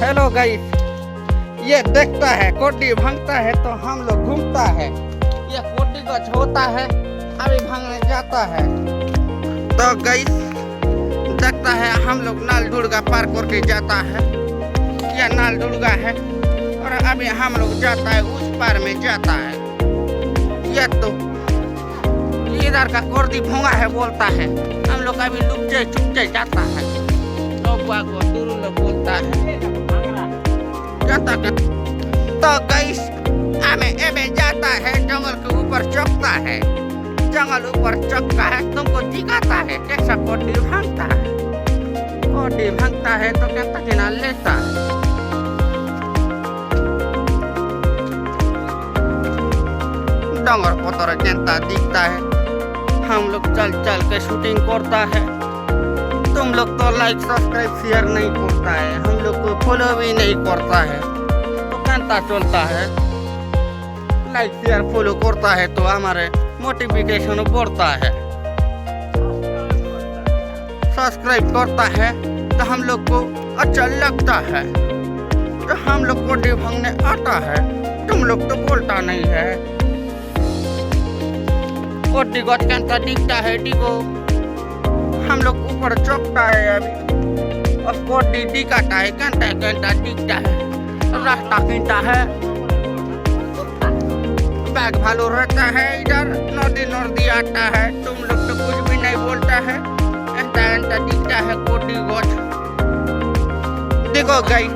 Hello guys, ये देखता है कोडी भांगता है तो हम लोग घूमता है। ये कोडी गछ होता है, अभी भांगने जाता है। तो गाइस देखता है हम लोग नाल दुर्गा पार करके जाता है। ये नाल दुर्गा है और अभी हम लोग जाता है उस पार में जाता है। ये तो इधर का कोडी भोंगा है बोलता है, हम लोग अभी लुपचे चुपचे जाता है। को दूर लोग बोलता है जाता कर। तो गाइस हमें एबे जाता है, जंगल के ऊपर चढ़ता है। जंगल ऊपर चढ़ता है, तुमको दिखाता है कैसा कोडी भांगता है। कोडी भांगता है तो कहता कि ना लेता है। डंगर पतर जनता दिखता है, हम लोग चल चल के शूटिंग करता है। तुम लोग तो लाइक सब्सक्राइब शेयर नहीं करता है, हम लोग को फॉलो भी नहीं करता है, तो कहता चलता है। लाइक शेयर फॉलो करता है तो हमारे मोटिवेशन बढ़ता है। सब्सक्राइब करता है तो हम लोग को अच्छा लगता है। तो हम लोग को कोडी भांगने आता है, तुम लोग तो बोलता नहीं है। कोडी गछ कहता दिखता है डिगो, हम लोग ऊपर चौकता है अभी और कोडी दिखाता है। घंटा घंटा दिखता है, रास्ता खींचता है। बैग भालू रहता है इधर, नदी नदी आता है, तुम लोग तो कुछ भी नहीं बोलता है। घंटा घंटा दिखता है कोडी गछ। देखो गाइस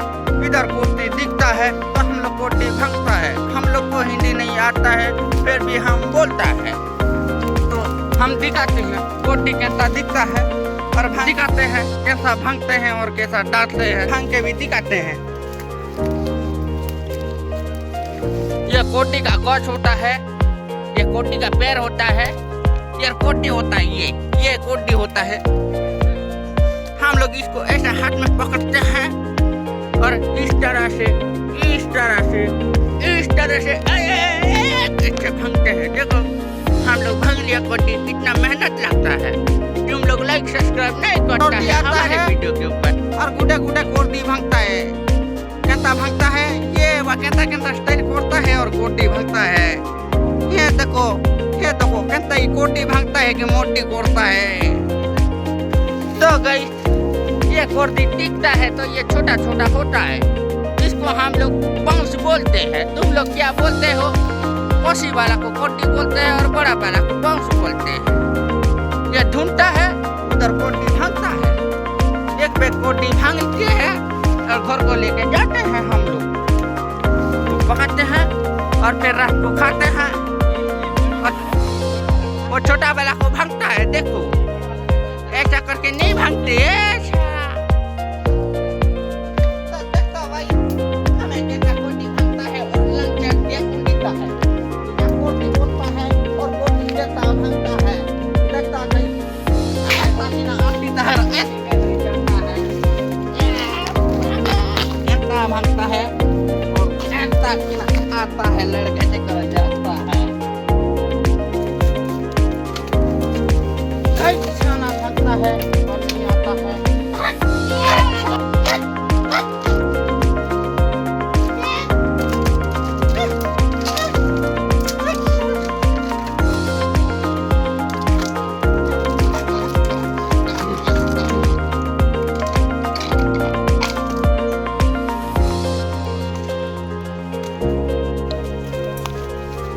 इधर कोडी दिखता है तो हम लोग कोडी भांगता है। हम लोग को हिंदी नहीं आता है फिर भी हम बोलता है, तो हम दिखाते हैं कोडी कैसा दिखता है और दिखाते हैं कैसा भांगते हैं और कैसा डांटते हैं। भांग के भी दिखाते हैं। ये कोडी का गछ होता है, ये कोडी का पैर होता है, ये कोडी होता है। ये कोडी होता है। हम लोग इसको ऐसा हाथ में पकड़ते हैं और इस तरह से ऐसे भांगते हैं। देखो हम लोग भांग लिया कोडी, कितना मेहनत लगता है। तुम लोग लाइक सब्सक्राइब नहीं करता है हमारे वीडियो के ऊपर। और गुडे गुडे कोडी भांगता है, कहता भांगता है। ये कहता स्टाइल करता है और कोडी भांगता है। ये देखो कहता ही कोडी भांगता है कि मोटी करता है। तो गाइस ये कोडी दिखता है तो ये छोटा छोटा होता है, इसको हम लोग बांस बोलते हैं। तुम लोग क्या बोलते हो? कोसी वाला को कोडी बोलते हैं और बड़ा वाला को बांस बोलते हैं। ये ढूंढता है, उधर कोडी भांगता है। एक पे कोडी भांगते हैं और घर को लेके जाते हैं। हम लोग पकाते हैं और फिर रात को खाते हैं। और वो छोटा वाला को भांगता है। देखो ऐसा करके नहीं भांगते। भागता है और आता है, लड़के से कर जाता है। खाना भागता है और नहीं आता है।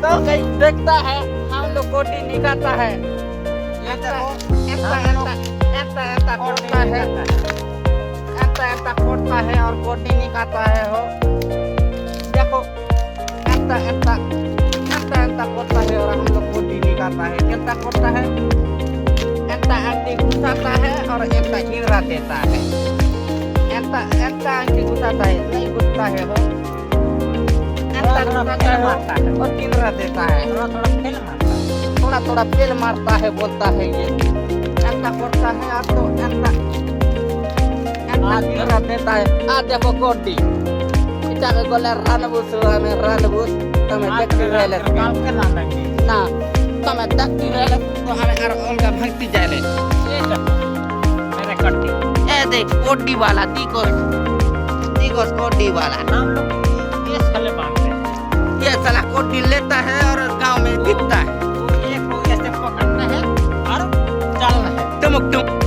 तो गाइस देखता है हम लोग कोडी निकालता है। ऐसा कोडता है और कोडी निकालता है। हो देखो ऐसा कोडता है और हम लोग कोडी निकालता है। कैसा कोडता है? ऐसा आंटी घुसाता है और ऐसा हिरा देता है। ऐसा आंटी घुसाता है, नहीं घुसता है। हो मारता है और किनरा देता है। थोड़ा पेल मारता है बोलता है। ये ऐसा करता है। आप तो ऐसा किनरा देता है। आ देखो कोडी इटा के गोले रानबुस हमें रानबुस तमें देखती रहले ना तमें देखती रहले तो हमें हर ओलगा भागती जाले। मेरे कट्टी ए देख कोडी वाला दिखो बस कोडी वाला। हम लोग ये साले मानते हैं। ये साला कोडी लेता है और गांव में बिकता है। एक को ऐसे पकड़ना है और चलना है। टुमुक टुमुक